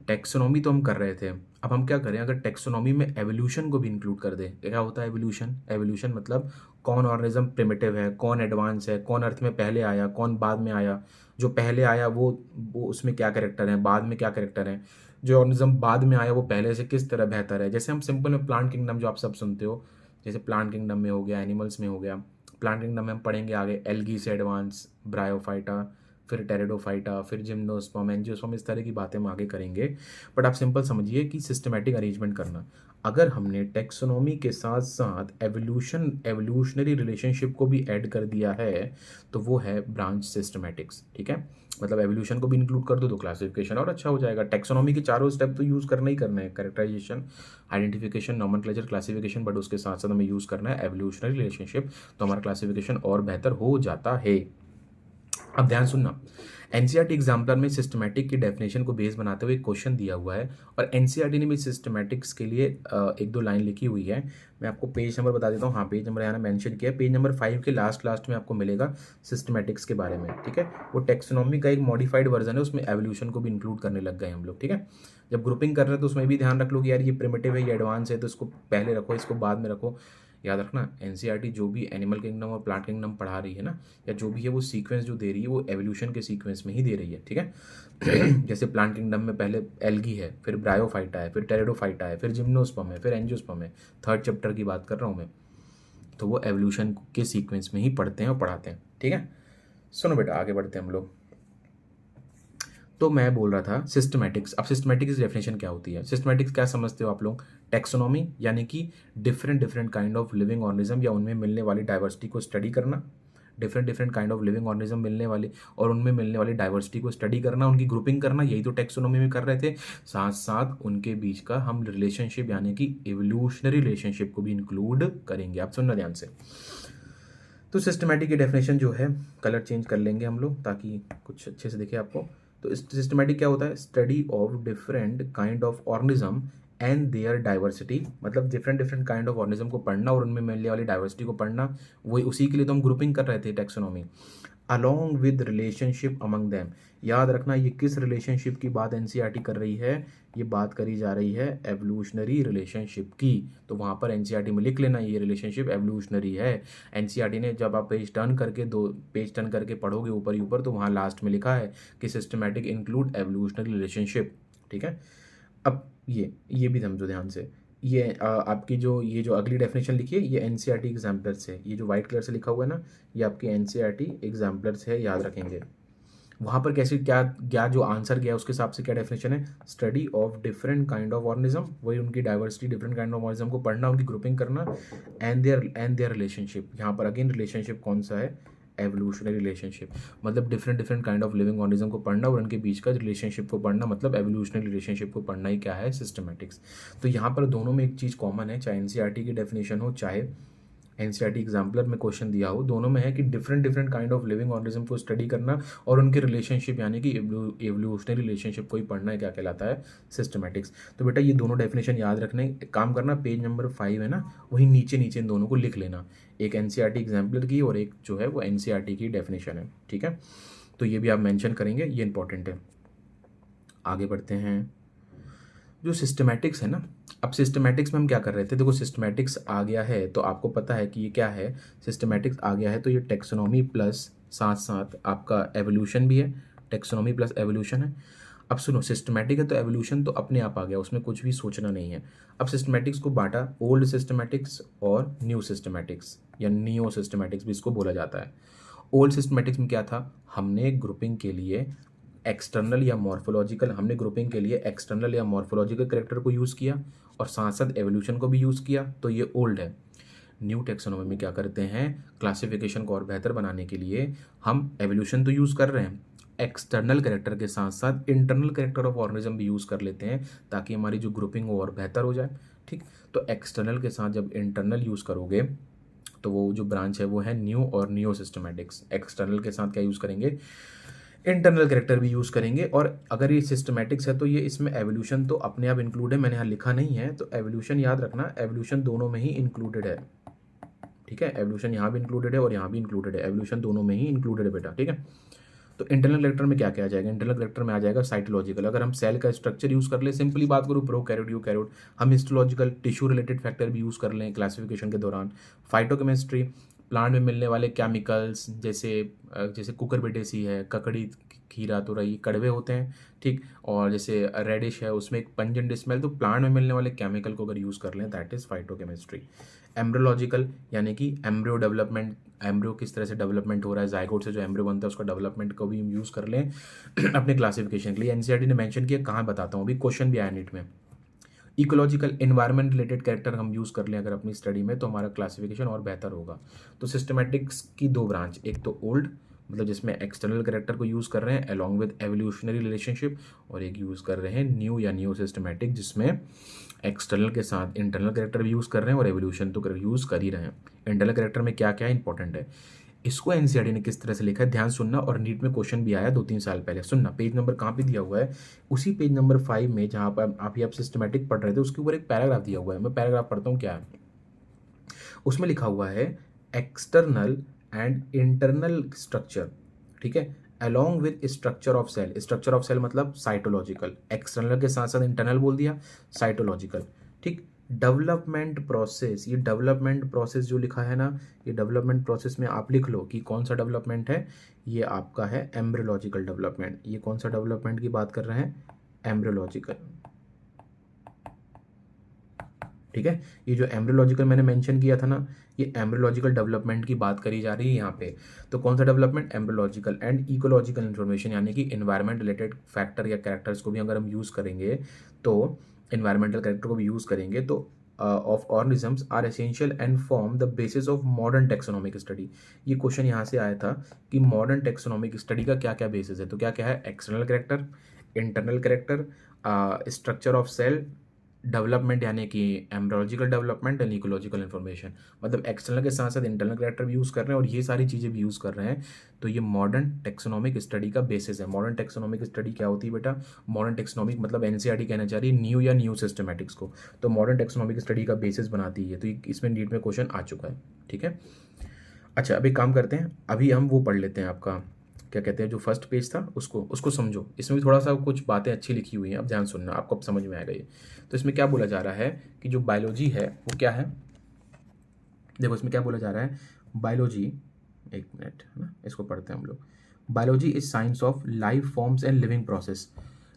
टेक्सोनॉमी तो हम कर रहे थे, अब हम क्या करें, अगर टेक्सोनॉमी में एवोल्यूशन को भी इंक्लूड कर दें। क्या होता है एवोल्यूशन? एवोल्यूशन मतलब कौन ऑर्गेनिज्म प्रिमिटिव है, कौन एडवांस है, कौन अर्थ में पहले आया, कौन बाद में आया। जो पहले आया वो उसमें क्या कैरेक्टर है, बाद में क्या कैरेक्टर है, जो ऑर्गेनिज्म बाद में आया वो पहले से किस तरह बेहतर है। जैसे हम सिंपल में प्लांट किंगडम जो आप सब सुनते हो, जैसे प्लांट किंगडम में हो गया, एनिमल्स में हो गया। प्लांट किंगडम में हम पढ़ेंगे आगे एल्गी से एडवांस, ब्रायोफाइटा, फिर टेरिडोफाइटा, फिर जिम्नोस्पर्म, एंजियोस्पर्म, इस तरह की बातें हम आगे करेंगे। बट आप सिंपल समझिए कि सिस्टमैटिक अरेंजमेंट करना। अगर हमने टेक्सोनॉमी के साथ साथ एवोल्यूशनरी रिलेशनशिप को भी ऐड कर दिया है तो वो है ब्रांच सिस्टमैटिक्स। ठीक है, मतलब एवोल्यूशन को भी इंक्लूड कर दो तो क्लासिफिकेशन और अच्छा हो जाएगा। टेक्सोनॉमी के चारों स्टेप तो यूज़ करना ही करना है, characterisation, identification, nomenclature, classification, but उसके साथ साथ हमें यूज़ करना है एवोल्यूशनरी रिलेशनशिप, तो हमारा क्लासिफिकेशन और बेहतर हो जाता है। अब ध्यान सुनना, एनसीईआरटी एग्जाम्पलर में सिस्टमैटिक की डेफिनेशन को बेस बनाते हुए क्वेश्चन दिया हुआ है, और एनसीईआरटी ने भी सिस्टमैटिक्स के लिए एक दो लाइन लिखी हुई है। मैं आपको पेज नंबर बता देता हूँ, हाँ पेज नंबर यहाँ मेंशन किया है, पेज नंबर 5 के लास्ट में आपको मिलेगा सिस्टमैटिक्स के बारे में। ठीक है, वो टेक्सोनॉमी का एक मॉडिफाइड वर्जन है, उसमें एवोल्यूशन को भी इंक्लूड करने लग गए हम लोग। ठीक है, जब ग्रुपिंग कर रहे हैं तो उसमें भी ध्यान रख लो कि यार ये प्रिमिटिव है, ये एडवांस है, तो इसको पहले रखो, इसको बाद में रखो। याद रखना, एनसीईआरटी जो भी एनिमल किंगडम और प्लांट किंगडम पढ़ा रही है ना, या जो भी है वो सीक्वेंस जो दे रही है वो एवोल्यूशन के सीक्वेंस में ही दे रही है। ठीक है जैसे प्लांट किंगडम में पहले एल्गी है, फिर ब्रायोफाइटा है, फिर टेरिडोफाइटा है, फिर जिम्नोस्पर्म है, फिर एंजियोस्पर्म है, थर्ड चैप्टर की बात कर रहा हूँ मैं, तो वो एवोल्यूशन के सीक्वेंस में ही पढ़ते हैं और पढ़ाते हैं। ठीक है, सुनो बेटा आगे बढ़ते हैं हम लोग। तो मैं बोल रहा था सिस्टमैटिक्स। अब सिस्टमैटिक्स डेफिनेशन क्या होती है? सिस्टमैटिक्स क्या समझते हो आप लोग? टेक्सोनॉमी यानी कि different kind of living organism या उनमें मिलने वाली डाइवर्सिटी को स्टडी करना, different kind of living organism मिलने वाले और उनमें मिलने वाली डाइवर्सिटी को स्टडी करना, उनकी ग्रुपिंग करना, यही तो टेक्सोनॉमी में कर रहे थे। साथ साथ उनके बीच का हम रिलेशनशिप यानी कि एवोल्यूशनरी रिलेशनशिप को भी इंक्लूड करेंगे। आप सुनना ध्यान से। तो सिस्टमैटिक की डेफिनेशन जो है, कलर चेंज कर लेंगे हम लोग ताकि कुछ अच्छे से दिखे आपको। तो सिस्टमैटिक क्या होता है? Study of different kind of organism and their diversity, मतलब डिफरेंट काइंड ऑफ ऑर्गेनिज्म को पढ़ना और उनमें मिलने वाली डाइवर्सिटी को पढ़ना। वही उसी के लिए तो हम ग्रुपिंग कर रहे थे taxonomy. Along with relationship among them, याद रखना ये किस रिलेशनशिप की बात एनसीईआरटी कर रही है? ये बात करी जा रही है एवोल्यूशनरी रिलेशनशिप की। तो वहाँ पर एनसीईआरटी में लिख लेना ये रिलेशनशिप एवोल्यूशनरी है। एनसीईआरटी ने जब आप पेज टर्न करके पढ़ोगे ऊपर ही ऊपर, तो वहाँ लास्ट में लिखा है कि सिस्टमैटिक इंक्लूड एवोल्यूशनरी रिलेशनशिप। ठीक है, अब ये भी समझो ध्यान से। ये आपकी ये जो अगली डेफिनेशन लिखी है ये एनसीईआरटी एग्जाम्पलर्स है, ये जो व्हाइट कलर से लिखा हुआ है ना, ये आपके एनसीईआरटी एग्जाम्पलर्स है, याद रखेंगे। वहाँ पर कैसे क्या क्या जो आंसर गया उसके हिसाब से क्या डेफिनेशन है? Study of different kind of organism, वही उनकी diversity, different kind of organism को पढ़ना, उनकी ग्रुपिंग करना, एंड देयर रिलेशनशिप। यहाँ पर अगेन रिलेशनशिप कौन सा है? एवोल्यूशनरी रिलेशनशिप, मतलब different kind of living organism को पढ़ना और उनके बीच का रिलेशनशिप को पढ़ना, मतलब एवोल्यूशनरी रिलेशनशिप को पढ़ना ही क्या है? सिस्टमैटिक्स। तो यहाँ पर दोनों में एक चीज़ कॉमन है, चाहे एनसीईआरटी की डेफिनेशन हो चाहे एनसीईआरटी एग्जाम्पलर में क्वेश्चन दिया हो, दोनों में है कि different kind of living organism को स्टडी करना और उनके रिलेशनशिप यानी कि एवोल्यूशनरी रिलेशनशिप को ही पढ़ना है, क्या कहलाता है? सिस्टमैटिक्स। तो बेटा ये दोनों डेफिनेशन याद रखने, काम करना, पेज नंबर 5 है ना, वही नीचे इन दोनों को लिख लेना, एक एनसीईआरटी एग्जाम्पलर की और एक जो है वो एनसीईआरटी की डेफिनेशन है। ठीक है, तो ये भी आप मेंशन करेंगे, ये इंपॉर्टेंट है। आगे बढ़ते हैं, जो सिस्टमैटिक्स है ना, अब सिस्टमैटिक्स में हम क्या कर रहे थे? देखो सिस्टमैटिक्स आ गया है तो आपको पता है कि ये क्या है, सिस्टमैटिक्स आ गया है तो ये टेक्सोनॉमी प्लस साथ साथ आपका एवोल्यूशन भी है, टेक्सोनॉमी प्लस एवोल्यूशन है। अब सुनो, सिस्टमैटिक है तो एवोल्यूशन तो अपने आप आ गया, उसमें कुछ भी सोचना नहीं है। अब सिस्टमैटिक्स को बांटा, ओल्ड सिस्टमैटिक्स और न्यू सिस्टमैटिक्स या नियो सिस्टमैटिक्स भी इसको बोला जाता है। ओल्ड सिस्टमैटिक्स में क्या था? हमने ग्रुपिंग के लिए एक्सटर्नल या मॉर्फोलॉजिकल करेक्टर को यूज़ किया और साथ साथ एवोल्यूशन को भी यूज़ किया, तो ये ओल्ड है। न्यू टेक्सोनॉमी में क्या करते हैं? क्लासिफिकेशन को और बेहतर बनाने के लिए हम एवोल्यूशन तो यूज़ कर रहे हैं, एक्सटर्नल करेक्टर के साथ साथ इंटरनल करेक्टर ऑफ ऑर्गेनिज्म भी यूज़ कर लेते हैं ताकि हमारी जो ग्रुपिंग हो और बेहतर हो जाए। ठीक, तो एक्सटर्नल के साथ जब इंटरनल यूज़ करोगे तो वो जो ब्रांच है वो है न्यू और नियो सिस्टमैटिक्स। एक्सटर्नल के साथ क्या यूज़ करेंगे? इंटरनल कैरेक्टर भी यूज़ करेंगे। और अगर ये सिस्टमैटिक्स है तो ये इसमें एवोल्यूशन तो अपने आप इंक्लूड है, मैंने यहाँ लिखा नहीं है, तो एवोल्यूशन याद रखना, एवोल्यूशन दोनों में ही इंक्लूडेड है। ठीक है, एवोल्यूशन यहाँ भी इंक्लूडेड है और यहाँ भी इंक्लूडेड है, एवोल्यूशन दोनों में ही इंक्लूडेड है बेटा। ठीक है, तो इंटरनल कैरेक्टर में क्या क्या आ जाएगा, इंटरनल कैरेक्टर में आ जाएगा साइटोलॉजिकल। अगर हम सेल का स्ट्रक्चर यूज़ कर ले, सिंपली बात करूँ प्रोकैरियोट यूकैरियोट, हम हिस्टोलॉजिकल टिश्यू रिलेटेड फैक्टर भी यूज़ कर लें क्लासिफिकेशन के दौरान। फाइटोकेमिस्ट्री, प्लांट में मिलने वाले केमिकल्स, जैसे कुकुरबिटेसी है, ककड़ी, खीरा, तुरई, कड़वे होते हैं। ठीक, और जैसे रेडिश है उसमें एक पंजेंट स्मेल, तो प्लांट में मिलने वाले केमिकल को अगर यूज़ कर लें दैट इज़ फाइटोकेमिस्ट्री। एम्ब्रियोलॉजिकल यानी कि एम्ब्रियो डेवलपमेंट, एम्ब्रियो किस तरह से डेवलपमेंट हो रहा है, जाइगोट से जो एम्ब्रियो बनता है उसका डेवलपमेंट को भी हम यूज़ कर लें अपने क्लासिफिकेशन के लिए। एनसीईआरटी ने मेंशन किया, कहाँ बताता हूँ अभी, क्वेश्चन भी आया नीट में। इकोलॉजिकल एनवायरनमेंट रिलेटेड कैरेक्टर हम यूज़ कर लें अगर अपनी स्टडी में, तो हमारा क्लासिफिकेशन और बेहतर होगा। तो सिस्टमैटिक्स की दो ब्रांच, एक तो ओल्ड मतलब जिसमें एक्सटर्नल कैरेक्टर को यूज़ कर रहे हैं अलॉन्ग विद एवोल्यूशनरी रिलेशनशिप, और एक यूज़ कर रहे हैं न्यू या न्यू सिस्टमैटिक जिसमें एक्सटर्नल के साथ इंटरनल कैरेक्टर भी यूज़ कर रहे हैं और एवोल्यूशन तो यूज़ कर ही रहे हैं। इंटरनल कैरेक्टर में क्या क्या इंपॉर्टेंट है, इसको एनसीईआरटी ने किस तरह से लिखा है ध्यान सुनना, और नीट में क्वेश्चन भी आया 2-3 साल पहले। सुनना, पेज नंबर कहाँ पे दिया हुआ है, उसी पेज नंबर 5 में जहाँ पर आप सिस्टमैटिक पढ़ रहे थे उसके ऊपर एक पैराग्राफ दिया हुआ है। मैं पैराग्राफ पढ़ता हूँ क्या है, उसमें लिखा हुआ है एक्सटर्नल एंड इंटरनल स्ट्रक्चर। ठीक है, along with structure of cell, structure of cell मतलब साइटोलॉजिकल, एक्सटर्नल के साथ साथ इंटरनल बोल दिया, साइटोलॉजिकल। ठीक, डेवलपमेंट प्रोसेस, ये डेवलपमेंट प्रोसेस जो लिखा है ना, ये डेवलपमेंट प्रोसेस में आप लिख लो कि कौन सा डेवलपमेंट है, ये आपका है एम्ब्रियोलॉजिकल डेवलपमेंट। ये कौन सा डेवलपमेंट की बात कर रहे हैं, एम्ब्रियोलॉजिकल। ठीक है, ये जो एम्ब्रियोलॉजिकल मैंने मेंशन किया था ना, ये एम्ब्रियोलॉजिकल डेवलपमेंट की बात करी जा रही है यहाँ पे। तो कौन सा development, embryological. And ecological information यानी कि इन्वायरमेंट रिलेटेड फैक्टर या कैरेक्टर्स को भी अगर हम यूज़ करेंगे, तो इन्वायरमेंटल कैरेक्टर को भी यूज़ करेंगे, तो of organisms are essential and form the basis of modern taxonomic study. ये क्वेश्चन यहाँ से आया था कि मॉडर्न टेक्सोनॉमिक स्टडी का क्या क्या बेसिस है, तो क्या क्या है, external character, internal character, structure of cell, development यानी कि embryological development and ecological information, मतलब एक्सटर्नल के साथ साथ इंटरनल कैरेक्टर भी यूज़ कर रहे हैं और ये सारी चीज़ें भी यूज़ कर रहे हैं। तो ये मॉडर्न टेक्सोनॉमिक स्टडी का बेसिस है। मॉडर्न टेक्सोनॉमिक स्टडी क्या होती है बेटा, मॉडर्न टेक्सोनॉमिक मतलब एनसीईआरटी कहना चाह रही है न्यू या न्यू सिस्टमैटिक्स को, तो मॉडर्न टेक्सोनॉमिक स्टडी का बेसिस बनाती है। तो इसमें नीट में क्वेश्चन आ चुका है। ठीक है, अच्छा अभी काम करते हैं, अभी हम वो पढ़ लेते हैं, आपका क्या कहते हैं जो फर्स्ट पेज था उसको उसको समझो। इसमें भी थोड़ा सा कुछ बातें अच्छी लिखी हुई हैं, अब ध्यान सुनना, आपको अब समझ में आएगा ये। तो इसमें क्या बोला जा रहा है कि जो बायोलॉजी है वो क्या है, देखो इसमें क्या बोला जा रहा है, बायोलॉजी, एक मिनट है ना, इसको पढ़ते हैं हम लोग। Biology is science of life forms and living process.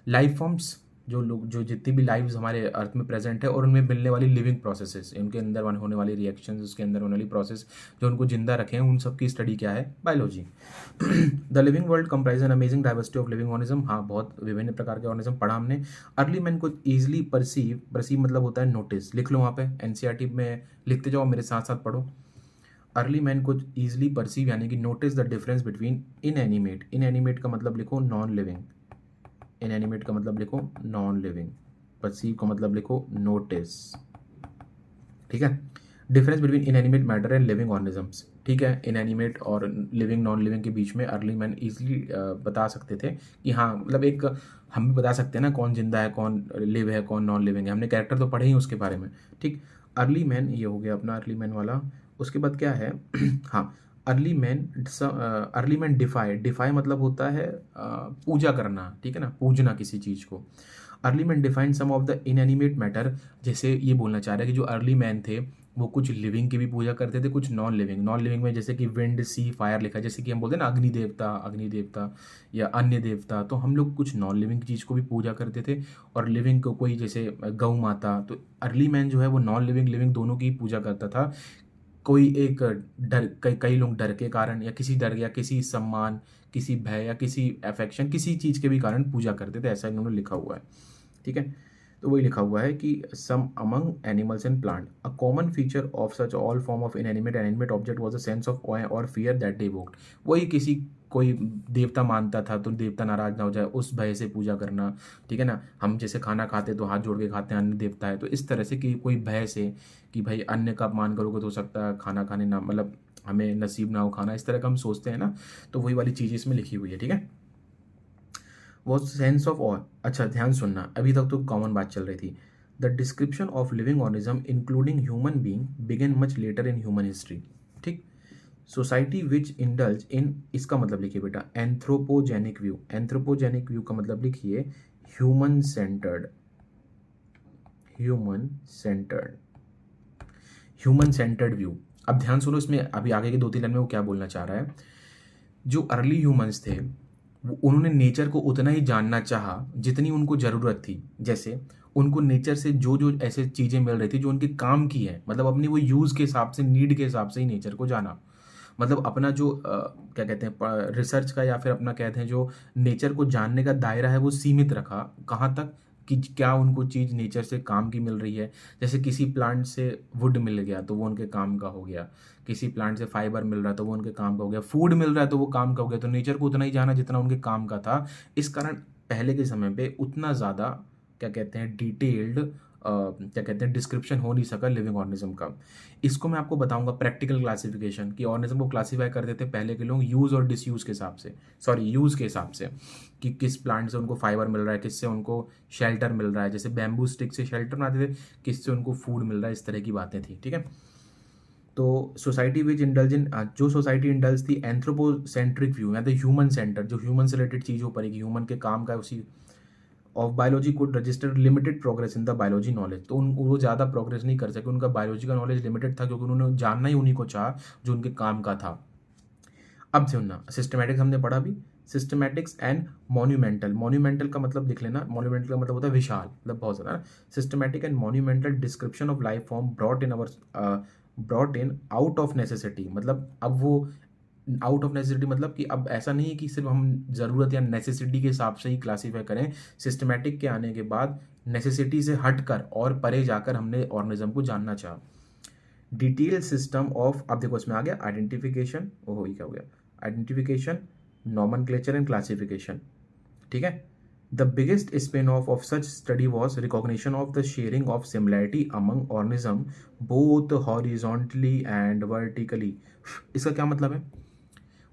Life forms जो जितनी भी लाइव्स हमारे अर्थ में प्रेजेंट है और उनमें मिलने वाली लिविंग प्रोसेसेस, उनके अंदर होने वाली रिएक्शंस, उसके अंदर होने वाली प्रोसेस जो उनको जिंदा रखें, उन सब की स्टडी क्या है, biology. The living world comprise an amazing diversity of living organism. हाँ, बहुत विभिन्न प्रकार के ऑर्गेनिज्म पढ़ा हमने। अर्ली मैन को ईजिली परसीव मतलब होता है नोटिस, लिख लो वहाँ पे एनसीईआरटी में लिखते जाओ, मेरे साथ साथ पढ़ो। अर्ली मैन को ईजिली परसीव यानी कि notice the difference between inanimate, inanimate का मतलब लिखो नॉन लिविंग, इनएनिमेट का मतलब लिखो नॉन लिविंग, परसीव का मतलब लिखो नोटिस। ठीक है, difference between inanimate matter and living organisms. ठीक है, इनएनिमेट और लिविंग नॉन लिविंग के बीच में अर्ली मैन ईजिली बता सकते थे कि हाँ, मतलब एक हम भी बता सकते हैं ना कौन जिंदा है, कौन लिव है, कौन नॉन लिविंग है, हमने कैरेक्टर तो पढ़े ही उसके बारे में। ठीक, अर्ली मैन ये हो गया अपना अर्ली मैन वाला। उसके बाद क्या है हाँ, अर्ली मैन डिफाई मतलब होता है पूजा करना, ठीक है ना, पूजना किसी चीज़ को। Early man define some of the inanimate matter, जैसे ये बोलना चाह रहा है कि जो अर्ली मैन थे वो कुछ लिविंग की भी पूजा करते थे, कुछ नॉन लिविंग। नॉन लिविंग में जैसे कि विंड, सी, फायर लिखा है, जैसे कि हम बोलते हैं ना अग्नि देवता या अन्य देवता, तो हम लोग कुछ नॉन लिविंग चीज़ को भी पूजा करते थे और लिविंग को कोई जैसे गौ माता। तो अर्ली मैन जो है वो नॉन लिविंग लिविंग दोनों की पूजा करता था। कोई एक डर, कई लोग डर के कारण या किसी डर या किसी सम्मान, किसी भय या किसी अफेक्शन, किसी चीज़ के भी कारण पूजा करते थे, ऐसा इन्होंने लिखा हुआ है। ठीक है, तो वही लिखा हुआ है कि some among animals and plant a common feature of such all form of inanimate and animate object was a sense of awe or fear that they evoked. वही किसी कोई देवता मानता था तो देवता नाराज ना हो जाए उस भय से पूजा करना। ठीक है ना, हम जैसे खाना खाते तो हाथ जोड़ के खाते हैं, अन्य देवता है, तो इस तरह से कि कोई भय से कि भाई अन्य का अपमान करोगे तो हो सकता है खाना खाने ना, मतलब हमें नसीब ना हो खाना, इस तरह का हम सोचते हैं ना, तो वही वाली चीज़ इसमें लिखी हुई है। ठीक है, वॉज सेंस ऑफ ऑल। अच्छा ध्यान सुनना, अभी तक तो कॉमन बात चल रही थी। The description of living organism including human being began much later in human history. ठीक। सोसाइटी विच इंडल्ज इन, इसका मतलब लिखिए बेटा एंथ्रोपोजेनिक व्यू। एंथ्रोपोजेनिक व्यू का मतलब लिखिए human centred, human centred, human centred view. अब ध्यान सुनो, इसमें अभी आगे के 2-3 लाइन में वो क्या बोलना चाह रहा है। जो अर्ली ह्यूमंस थे वो उन्होंने नेचर को उतना ही जानना चाहा जितनी उनको ज़रूरत थी। जैसे उनको नेचर से जो जो ऐसे चीज़ें मिल रही थी जो उनके काम की है, मतलब अपनी वो यूज़ के हिसाब से, नीड के हिसाब से ही नेचर को जाना। मतलब अपना जो क्या कहते हैं रिसर्च का, या फिर अपना कहते हैं जो नेचर को जानने का दायरा है वो सीमित रखा। कहाँ तक कि क्या उनको चीज़ नेचर से काम की मिल रही है। जैसे किसी प्लांट से वुड मिल गया तो वो उनके काम का हो गया, किसी प्लांट से फाइबर मिल रहा है तो वो उनके काम का हो गया, फूड मिल रहा है तो वो काम का हो गया। तो नेचर को उतना ही जाना जितना उनके काम का था। इस कारण पहले के समय पे उतना ज़्यादा क्या कहते हैं डिटेल्ड क्या कहते हैं डिस्क्रिप्शन हो नहीं सका लिविंग ऑर्गेनिज्म का। इसको मैं आपको बताऊंगा प्रैक्टिकल क्लासिफिकेशन, कि ऑर्गेनिज्म को क्लासीफाई करते थे पहले के लोग यूज़ और डिसयूज़ के हिसाब से, सॉरी यूज़ के हिसाब से, कि किस प्लांट से उनको फाइबर मिल रहा है, किससे उनको शेल्टर मिल रहा है। जैसे बैम्बू स्टिक से शेल्टर बनाते थे, किससे उनको फूड मिल रहा है, इस तरह की बातें थी। ठीक है। तो सोसाइटी विच इंडल्ज इन, जो सोसाइटी इंडल्ज थी एंथ्रोपोसेंट्रिक व्यू, या तो ह्यूमन सेंटर, जो ह्यूमन से रिलेटेड चीज़ हो पड़ेगी, ह्यूमन के काम का उसी of biology could register limited progress in the biology knowledge. तो वो ज़्यादा प्रोग्रेस नहीं कर सके, उनका बायोलॉजी का नॉलेज लिमिटेड था, क्योंकि उन्होंने जानना ही उन्हीं को चाहा जो उनके काम का था। अब सुनना, सिस्टमैटिक्स हमने पढ़ा भी, सिस्टमैटिक्स एंड मॉन्यूमेंटल। मॉन्यूमेंटल का मतलब लिख लेना, मॉन्यूमेंटल का मतलब होता है विशाल, मतलब बहुत ज़्यादा। Systematic and monumental description of life form brought in out of necessity. मतलब अब वो आउट ऑफ नेसेसिटी मतलब कि अब ऐसा नहीं है कि सिर्फ हम ज़रूरत या नेसेसिटी के हिसाब से ही क्लासीफाई करें। सिस्टमैटिक के आने के बाद नेसेसिटी से हटकर और परे जाकर हमने ऑर्गेनिज्म को जानना चाहा। डिटेल सिस्टम ऑफ, अब देखो इसमें आ गया आइडेंटिफिकेशन, ओहो ये क्या हो गया, आइडेंटिफिकेशन, नॉमेनक्लेचर एंड क्लासिफिकेशन। ठीक है। The biggest spin of such study was recognition of the sharing of similarity among organism both horizontally and vertically. इसका क्या मतलब है?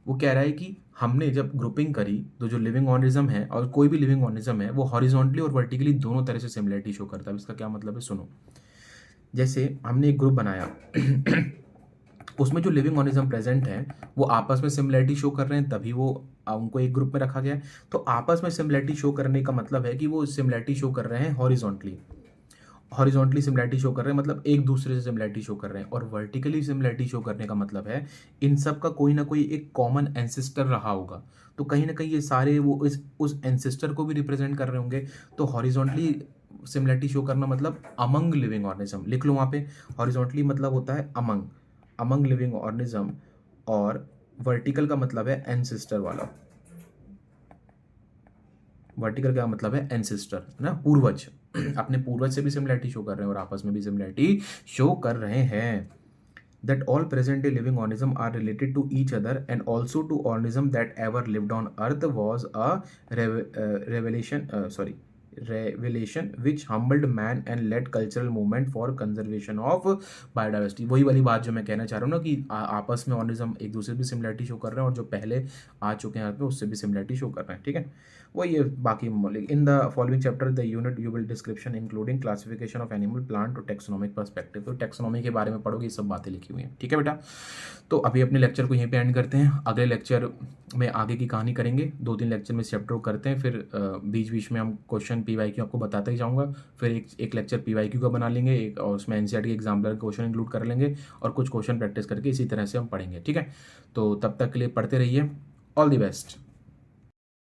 वो कह रहा है कि हमने जब ग्रुपिंग करी तो जो लिविंग ऑर्गेनिज्म है, और कोई भी लिविंग ऑर्गेनिज्म है, वो हॉरिजॉन्टली और वर्टिकली दोनों तरह से सिमिलरिटी शो करता है। इसका क्या मतलब है सुनो। जैसे हमने एक ग्रुप बनाया उसमें जो लिविंग ऑर्गेनिज्म प्रेजेंट है वो आपस में सिमिलरिटी शो कर रहे हैं, तभी वो उनको एक ग्रुप में रखा गया है। तो आपस में सिमिलरिटी शो करने का मतलब है कि वो सिमिलरिटी शो कर रहे हैं हॉरिजॉन्टली, हॉरिजॉन्टली सिमिलरिटी शो कर रहे हैं, मतलब एक दूसरे से सिमिलरिटी शो कर रहे हैं। और वर्टिकली सिमिलरिटी शो करने का मतलब है इन सब का कोई ना कोई एक कॉमन एंसेस्टर रहा होगा। तो कहीं ना कहीं ये सारे वो उस एंसेस्टर को भी रिप्रेजेंट कर रहे होंगे। तो हॉरिजॉन्टली सिमिलरिटी शो करना मतलब अमंग लिविंग ऑर्गेनिज्म, लिख लो वहाँ पे। हॉरिजॉन्टली मतलब होता है अमंग, अमंग लिविंग ऑर्गेनिज्म, और वर्टिकल का मतलब है एंसेस्टर वाला। वर्टिकल का मतलब है एंसेस्टर, ना, पूर्वज। अपने पूर्वज से भी सिमिलरिटी शो कर रहे हैं और आपस में भी सिमिलरिटी शो कर रहे हैं। That all present day living organisms are related to each other and also to organisms that ever lived on earth was a revelation which humbled man and led cultural movement for conservation of biodiversity। वही वाली बात जो मैं कहना चाह रहा हूँ ना, कि आपस में ऑर्गेनिज्म एक दूसरे भी सिमिलरिटी शो कर रहे हैं, और जो पहले आ चुके हैं पे उससे भी सिमिलरिटी शो कर रहे हैं। ठीक है। वही है बाकी। In the following chapter the unit you will description including classification of animal plant और टेक्सोनॉमिक पर्सपेक्टिव। तो टेक्सोनॉमी के बारे में पढ़ोगे, ये सब बातें लिखी हुई हैं। ठीक है बेटा। तो अभी अपने लेक्चर को यहीं पे एंड करते हैं। अगले लेक्चर में आगे की कहानी करेंगे। 2-3 लेक्चर में चैप्टर करते हैं, फिर बीच बीच में हम क्वेश्चन PYQ आपको बताता ही जाऊँगा। फिर एक लेक्चर PYQ का बना लेंगे, एक और उसमें NCERT के एग्जाम्पलर क्वेश्चन इंक्लूड कर लेंगे, और कुछ क्वेश्चन प्रैक्टिस करके इसी तरह से हम पढ़ेंगे। ठीक है। तो तब तक के लिए पढ़ते रहिए। All the best.